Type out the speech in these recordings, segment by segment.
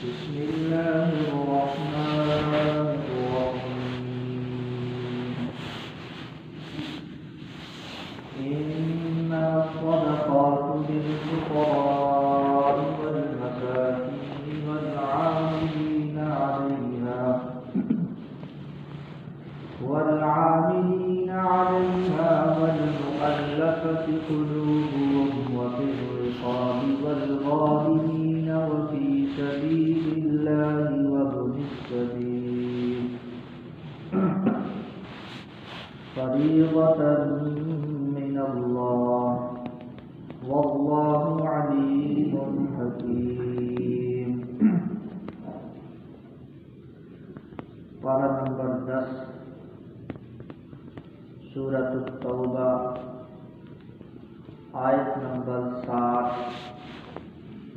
بسم الله الرحمن الرحيم إنما الصدقات للفقراء والمساكين والعاملين عليها والمؤلفة قلوبهم وفي الرقاب والغارمين وفي سبيل الله وابن السبيل فريضة من الله والله عليم حكيم۔ پارہ نمبر 10 سورۃ التوبہ آیت نمبر 60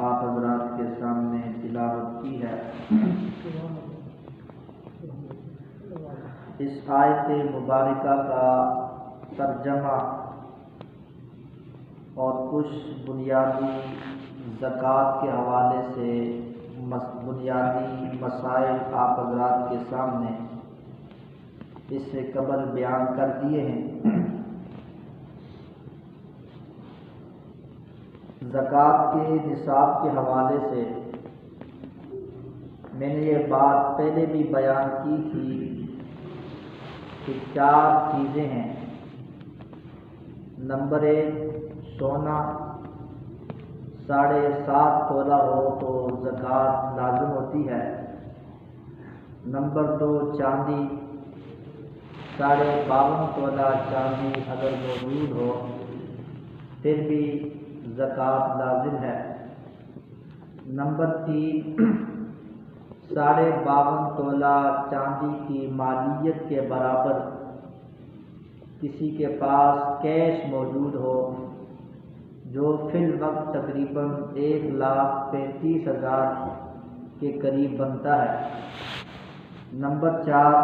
آپ حضرات کے سامنے تلاوت کی ہے۔ اس آیت مبارکہ کا ترجمہ اور کچھ بنیادی زکوٰۃ کے حوالے سے بنیادی مسائل آپ حضرات کے سامنے اس سے قبل بیان کر دیے ہیں۔ زکوٰۃ کے نصاب کے حوالے سے میں نے یہ بات پہلے بھی بیان کی تھی کہ 4 چیزیں ہیں۔ نمبر 1 سونا 7.5 تولہ ہو تو زکوٰۃ لازم ہوتی ہے۔ نمبر 2 چاندی 52.5 تولہ چاندی اگر موجود ہو پھر بھی زکوٰۃ لازم ہے۔ نمبر 3 52.5 تولہ چاندی کی مالیت کے برابر کسی کے پاس کیش موجود ہو جو فی الوقت تقریباً 1,35,000 کے قریب بنتا ہے۔ نمبر 4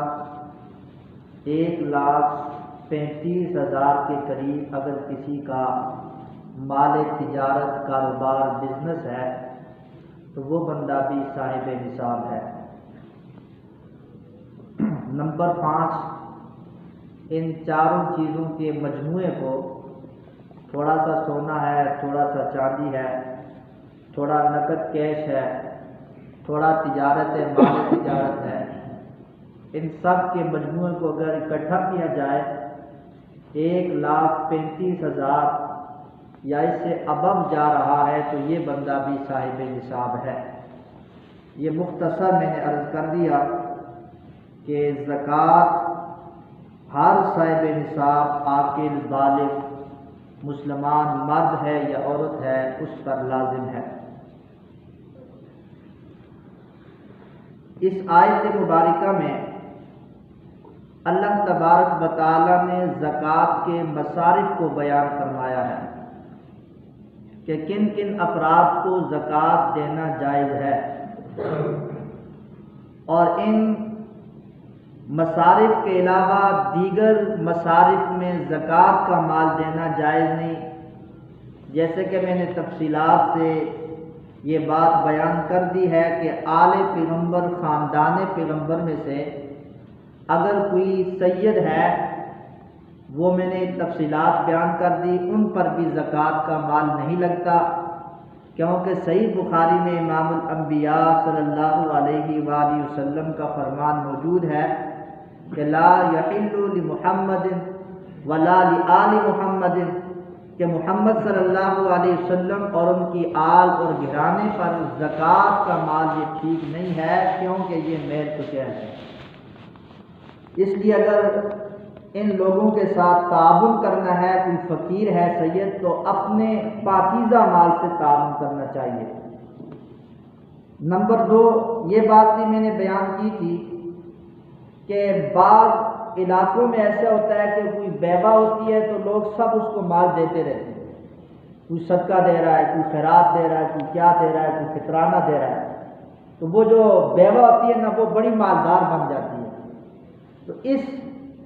1,35,000 کے قریب اگر کسی کا مال تجارت کاروبار بزنس ہے تو وہ بندہ بھی صاحب نصاب ہے۔ نمبر 5 ان 4 چیزوں کے مجموعے کو، تھوڑا سا سونا ہے، تھوڑا سا چاندی ہے، تھوڑا نقد کیش ہے، تھوڑا تجارت ہے، مال تجارت ہے، ان سب کے مجموعے کو اگر اکٹھا کیا جائے 1,35,000 یا اس سے ابو جا رہا ہے تو یہ بندہ بھی صاحب نصاب ہے۔ یہ مختصر میں نے عرض کر دیا کہ زکوٰۃ ہر صاحب نصاب عاقل بالغ مسلمان مرد ہے یا عورت ہے اس پر لازم ہے۔ اس آیت مبارکہ میں اللہ تبارک و تعالی نے زکوٰۃ کے مصارف کو بیان فرمایا ہے کہ کن کن افراد کو زکوٰۃ دینا جائز ہے، اور ان مصارف کے علاوہ دیگر مصارف میں زکوٰۃ کا مال دینا جائز نہیں۔ جیسے کہ میں نے تفصیلات سے یہ بات بیان کر دی ہے کہ آل پیغمبر خاندان پیغمبر میں سے اگر کوئی سید ہے، وہ میں نے تفصیلات بیان کر دی، ان پر بھی زکوٰۃ کا مال نہیں لگتا، کیونکہ صحیح بخاری میں امام الانبیاء صلی اللہ علیہ وآلہ وسلم کا فرمان موجود ہے کہ لا یحل لمحمد ولا لآل محمد، کہ محمد صلی اللہ علیہ وسلم اور ان کی آل اور گھرانے پر زکوٰۃ کا مال یہ ٹھیک نہیں ہے، کیونکہ یہ میل کچیل ہے۔ اس لیے اگر ان لوگوں کے ساتھ تعاون کرنا ہے، کوئی فقیر ہے سید، تو اپنے پاکیزہ مال سے تعاون کرنا چاہیے۔ نمبر 2 یہ بات بھی میں نے بیان کی تھی کہ بعض علاقوں میں ایسا ہوتا ہے کہ کوئی بیوہ ہوتی ہے تو لوگ سب اس کو مال دیتے رہتے ہیں، کوئی صدقہ دے رہا ہے، کوئی خیرات دے رہا ہے، کوئی کیا دے رہا ہے، کوئی فطرانہ دے رہا ہے، تو وہ جو بیوہ ہوتی ہے نا وہ بڑی مالدار بن جاتی ہے۔ تو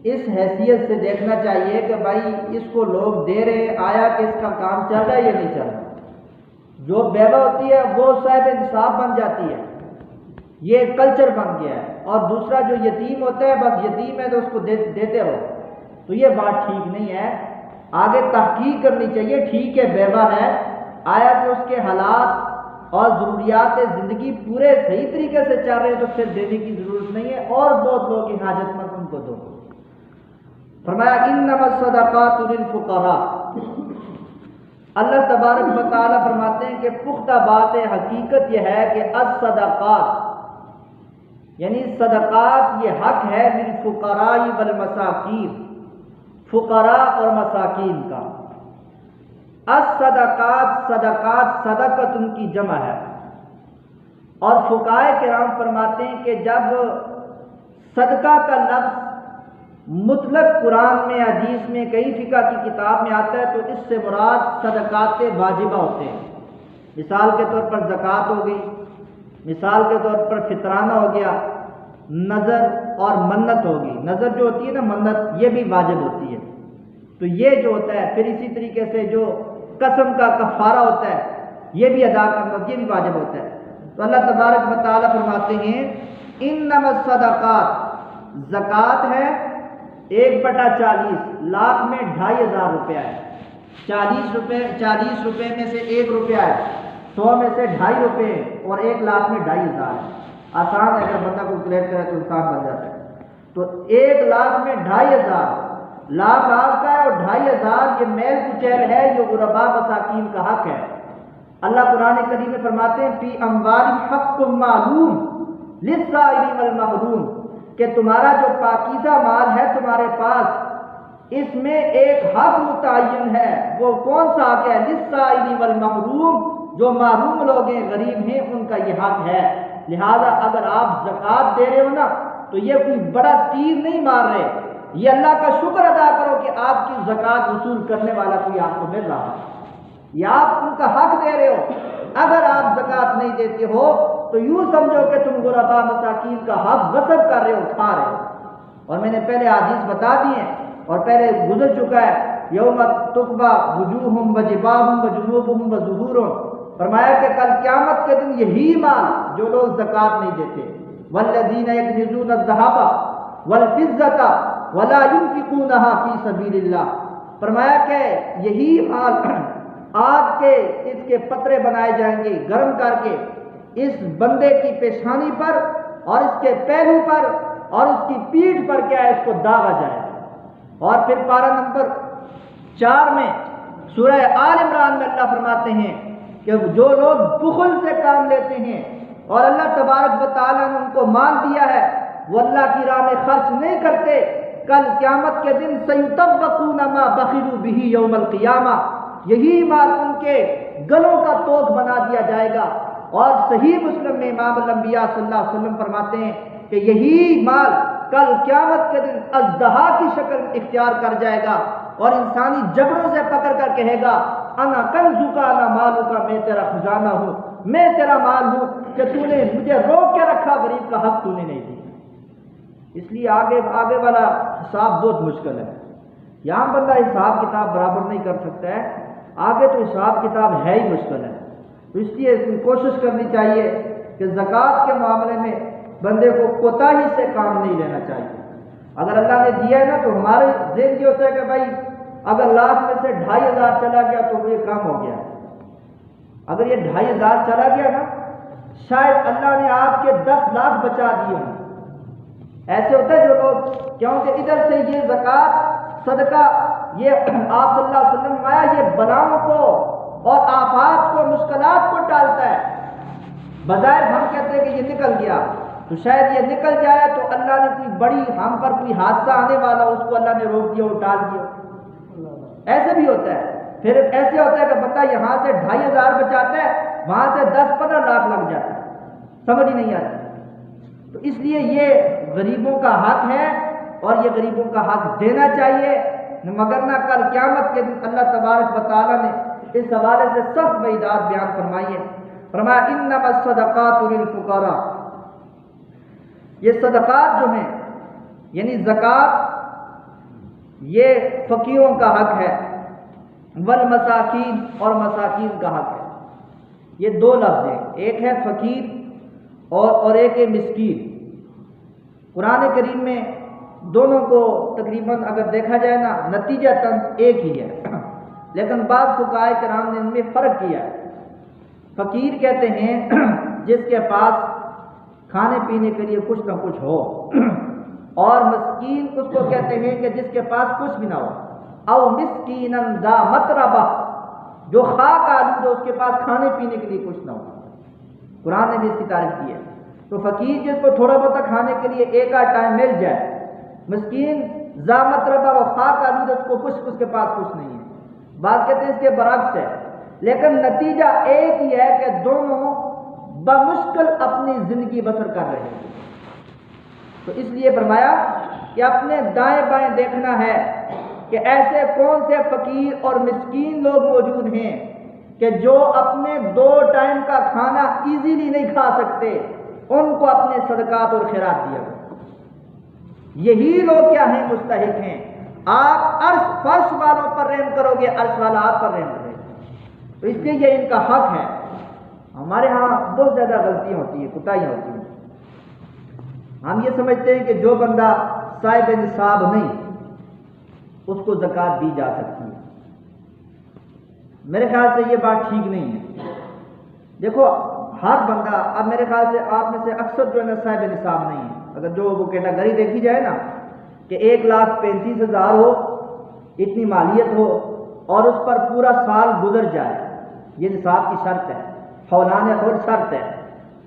اس حیثیت سے دیکھنا چاہیے کہ بھائی اس کو لوگ دے رہے، آیا کہ اس کا کام چل رہا ہے یا نہیں چل رہا۔ جو بیوہ ہوتی ہے وہ صاحب نصاب بن جاتی ہے، یہ ایک کلچر بن گیا ہے. اور دوسرا جو یتیم ہوتا ہے بس یتیم ہے تو اس کو دیتے رہو، تو یہ بات ٹھیک نہیں ہے. آگے تحقیق کرنی چاہیے. ٹھیک ہے بیوہ ہے، آیا کہ اس کے حالات اور ضروریات زندگی پورے صحیح طریقے سے چل رہے ہیں تو پھر دینے کی ضرورت نہیں ہے. اور بہت لوگ ہیں حاجت مند، ان کو دو. فرمایا انما الصدقات للفقراء. اللہ تبارک و تعالیٰ فرماتے ہیں کہ پختہ بات حقیقت یہ ہے کہ الصدقات یعنی صدقات یہ حق ہے للفقراء والمساکین، فقراء اور مساکین کا. الصدقات صدقات صدقت ان کی جمع ہے. اور فقہائے کرام فرماتے ہیں کہ جب صدقہ کا لفظ مطلق قرآن میں حدیث میں کئی فقہ کی کتاب میں آتا ہے تو اس سے مراد صدقات واجبہ ہوتے ہیں. مثال کے طور پر زکوٰۃ ہو گئی، مثال کے طور پر فطرانہ ہو گیا، نظر اور منت ہوگی. نظر جو ہوتی ہے نا، منت، یہ بھی واجب ہوتی ہے. تو یہ جو ہوتا ہے، پھر اسی طریقے سے جو قسم کا کفارہ ہوتا ہے یہ بھی ادا کرنا، یہ بھی واجب ہوتا ہے. تو اللہ تبارک و تعالیٰ فرماتے ہیں انما الصدقات، زکوٰۃ ہے 1/40، لاکھ میں 2500 روپیہ ہے. 40 روپے میں سے 1 روپیہ ہے، 100 میں سے 2.5 روپے اور 1 لاکھ میں 2500 ہے. آسان ہے، اگر بندہ کیلکولیٹ کرے تو انسان بن جاتا ہے. تو 1 لاکھ میں 2500، لاکھ آپ کا ہے اور 2500 یہ میل کچیل ہے، یہ غرباء مساکین کا حق ہے. اللہ قرآن کریم میں فرماتے ہیں فی اموالہم حق معلوم للسائل والمحروم، کہ تمہارا جو پاکیزہ مال ہے تمہارے پاس، اس میں ایک حق متعین ہے. وہ کون سا حق ہے؟ للسائل والمحروم، جو محروم لوگ ہیں، غریب ہیں، ان کا یہ حق ہے. لہذا اگر آپ زکوٰۃ دے رہے ہو نا تو یہ کوئی بڑا تیر نہیں مار رہے، یہ اللہ کا شکر ادا کرو کہ آپ کی زکوٰۃ وصول کرنے والا کوئی آپ کو مل رہا ہے، یا آپ ان کا حق دے رہے ہو. اگر آپ زکوٰۃ نہیں دیتے ہو تو یوں سمجھو کہ تم غرباء مساکین کا حق غصب کر رہے ہو، کھا رہے ہو. اور میں نے پہلے حدیث بتا دی ہیں اور پہلے گزر چکا ہے، یوم تقبا وجوہہم وجباہہم وجنوبہم وظہورہم، فرمایا کہ کل قیامت کے دن یہی مال جو لوگ زکوٰۃ نہیں دیتے، والذین یکنزون الذھب والفضة ولا ينفقونها فی سبیل اللہ، فرمایا کہ یہی مال آگ کے اس کے پترے بنائے جائیں گے گرم کر کے اس بندے کی پیشانی پر اور اس کے پہلو پر اور اس کی پیٹھ پر کیا ہے، اس کو داغا جائے. اور پھر پارہ نمبر 4 میں سورہ آل عمران میں اللہ فرماتے ہیں کہ جو لوگ بخل سے کام لیتے ہیں اور اللہ تبارک و تعالیٰ نے ان کو مال دیا ہے وہ اللہ کی راہ میں خرچ نہیں کرتے، کل قیامت کے دن سیطبقون ما بخلوا بہ یوم القیامہ، یہی مال ان کے گلوں کا توق بنا دیا جائے گا. اور صحیح مسلم میں امام الانبیاء صلی اللہ علیہ وسلم فرماتے ہیں کہ یہی مال کل قیامت کے دن اژدہا کی شکل اختیار کر جائے گا اور انسانی جبڑوں سے پکڑ کر کہے گا انا کنزک انا مالک، میں تیرا خزانہ ہوں، میں تیرا مال ہوں کہ تو نے مجھے روک کے رکھا، غریب کا حق تو نے نہیں دیا. اس لیے آگے والا حساب بہت مشکل ہے. یہاں بندہ حساب کتاب برابر نہیں کر سکتا ہے، آگے تو حساب کتاب ہے ہی مشکل ہے. تو اس لیے کوشش کرنی چاہیے کہ زکوٰۃ کے معاملے میں بندے کو کوتاہی سے کام نہیں لینا چاہیے. اگر اللہ نے دیا ہے نا تو ہمارے ذہن یہ ہوتا ہے کہ بھائی اگر لاکھ میں سے 2500 چلا گیا تو یہ کام ہو گیا. اگر یہ 2500 چلا گیا نا شاید اللہ نے آپ کے 10 لاکھ بچا دیے ہیں. ایسے ہوتا ہے جو لوگ، کیونکہ ادھر سے یہ زکوٰۃ صدقہ یہ آپ صلی اللہ علیہ وسلم آیا، یہ بلاؤں کو اور آفات کو، مشکلات کو ٹالتا ہے. بظاہر ہم کہتے ہیں کہ یہ نکل گیا، تو شاید یہ نکل جائے تو اللہ نے کوئی بڑی ہم پر کوئی حادثہ آنے والا اس کو اللہ نے روک دیا اور ٹال دیا. ایسے بھی ہوتا ہے. پھر ایسے ہوتا ہے کہ بندہ یہاں سے 2500 بچاتا ہے، وہاں سے 10-15 لاکھ لگ جاتا ہے، سمجھ ہی نہیں آتی. تو اس لیے یہ غریبوں کا حق ہے اور یہ غریبوں کا حق دینا چاہیے، مگر نہ کل قیامت کے دن اللہ تبارک و تعالیٰ نے اس حوالے سے سخت وعیدات بیان فرمائی ہے. فرمایا انما الصدقات للفقراء، یہ صدقات جو ہیں یعنی زکوٰۃ یہ فقیروں کا حق ہے، والمساکین اور مساکین کا حق ہے. یہ 2 لفظ ہیں، ایک ہے فقیر اور ایک ہے مسکین۔ قرآن کریم میں دونوں کو تقریباً اگر دیکھا جائے نا نتیجتاً ایک ہی ہے، لیکن بعض فقہائے کرام نے ان میں فرق کیا ہے۔ فقیر کہتے ہیں جس کے پاس کھانے پینے کے لیے کچھ نہ کچھ ہو، اور مسکین اس کو کہتے ہیں کہ جس کے پاس کچھ بھی نہ ہو۔ او مسکینا ذا متربہ، جو خاک آلود ہو، اس کے پاس کھانے پینے کے لیے کچھ نہ ہو۔ قرآن نے بھی اس کی تعریف کی ہے۔ تو فقیر جس کو تھوڑا بہت کھانے کے لیے ایک آدھ ٹائم مل جائے، مسکین ذا متربہ و خاک آلود، اس کو کچھ، اس کے پاس کچھ نہیں ہے۔ بات کہتے ہیں اس کے برعکس ہے، لیکن نتیجہ ایک ہی ہے کہ دونوں بمشکل اپنی زندگی بسر کر رہے ہیں۔ تو اس لیے فرمایا کہ اپنے دائیں بائیں دیکھنا ہے کہ ایسے کون سے فقیر اور مسکین لوگ موجود ہیں کہ جو اپنے 2 ٹائم کا کھانا ایزیلی نہیں کھا سکتے، ان کو اپنے صدقات اور خیرات دیا گیا۔ یہی لوگ کیا ہیں؟ مستحق ہیں۔ آپ عرش فرش والوں پر رحم کرو گے، عرش والا آپ پر رحم کرے گا۔ تو اس لیے یہ ان کا حق ہے۔ ہمارے ہاں بہت زیادہ غلطیاں ہوتی ہیں، کوتاہیاں ہوتی ہیں۔ ہم یہ سمجھتے ہیں کہ جو بندہ صاحب نصاب نہیں، اس کو زکوٰۃ دی جا سکتی ہے۔ میرے خیال سے یہ بات ٹھیک نہیں ہے۔ دیکھو ہر بندہ، اب میرے خیال سے آپ میں سے اکثر جو ہے نا صاحب نصاب نہیں ہے۔ اگر جو وہ کیٹیگری دیکھی جائے نا کہ 1,35,000 ہو، اتنی مالیت ہو، اور اس پر پورا سال گزر جائے، یہ نصاب کی شرط ہے، حولان خود شرط ہے۔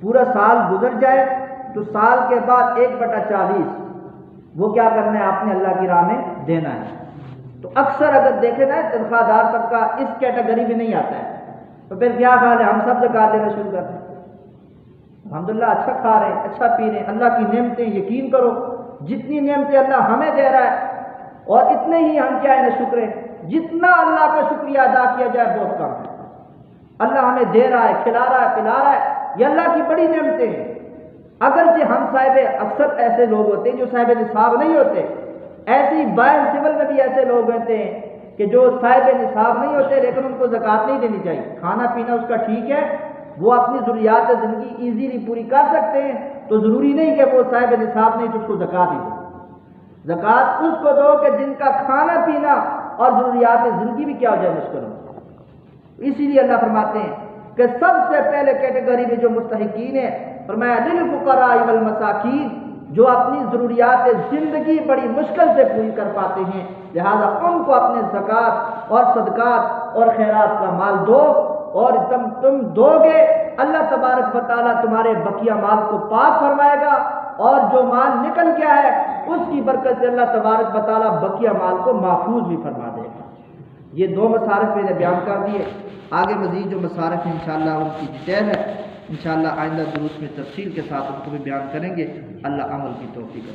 پورا سال گزر جائے تو سال کے بعد 1/40 وہ کیا کرنا ہے؟ آپ نے اللہ کی راہ میں دینا ہے۔ تو اکثر اگر دیکھیں نا تنخواہ دار طبقہ اس کیٹیگری میں نہیں آتا ہے، تو پھر کیا خیال ہے؟ ہم سب زکوٰۃ دینا شروع کرتے ہیں۔ الحمدللہ اچھا کھا رہے ہیں، اچھا پی رہے ہیں، اللہ کی نعمتیں، یقین کرو جتنی نعمتیں اللہ ہمیں دے رہا ہے، اور اتنے ہی ہم کیا ہے نا شکر ہے، جتنا اللہ کا شکریہ ادا کیا جائے بہت کم ہے۔ اللہ ہمیں دے رہا ہے، کھلا رہا ہے، پلا رہا ہے، یہ اللہ کی بڑی نعمتیں ہیں۔ اگرچہ ہم صاحب، اکثر ایسے لوگ ہوتے ہیں جو صاحب نصاب نہیں ہوتے، ایسے ہی باہر سول میں بھی ایسے لوگ ہوتے ہیں کہ جو صاحب نصاب نہیں ہوتے، لیکن ان کو زکوٰۃ نہیں دینی چاہیے۔ کھانا پینا اس کا ٹھیک ہے، وہ اپنی ضروریات زندگی ایزیلی پوری کر سکتے ہیں، تو ضروری نہیں کہ وہ صاحب نصاب نہیں تو اس کو زکوٰۃ ہی دو۔ زکوٰۃ اس کو دو کہ جن کا کھانا پینا اور ضروریات زندگی بھی کیا ہو جائے، مشکل ہو۔ اسی لیے اللہ فرماتے ہیں کہ سب سے پہلے کیٹیگری میں جو مستحقین ہیں، فرمایا للفقراء والمساکین، جو اپنی ضروریات زندگی بڑی مشکل سے پوری کر پاتے ہیں، لہذا ان کو اپنے زکوٰۃ اور صدقات اور خیرات کا مال دو، اور تم دو گے، اللہ تبارک و تعالیٰ تمہارے بقیہ مال کو پاک فرمائے گا، اور جو مال نکل گیا ہے اس کی برکت سے اللہ تبارک و تعالیٰ بقیہ مال کو محفوظ بھی فرما دے گا۔ یہ 2 مصارف میں نے بیان کر دیے، آگے مزید جو مصارف ہیں انشاءاللہ ان کی ڈیٹیل ہے، انشاءاللہ آئندہ دروس میں تفصیل کے ساتھ ان کو بھی بیان کریں گے۔ اللہ عمل کی توفیق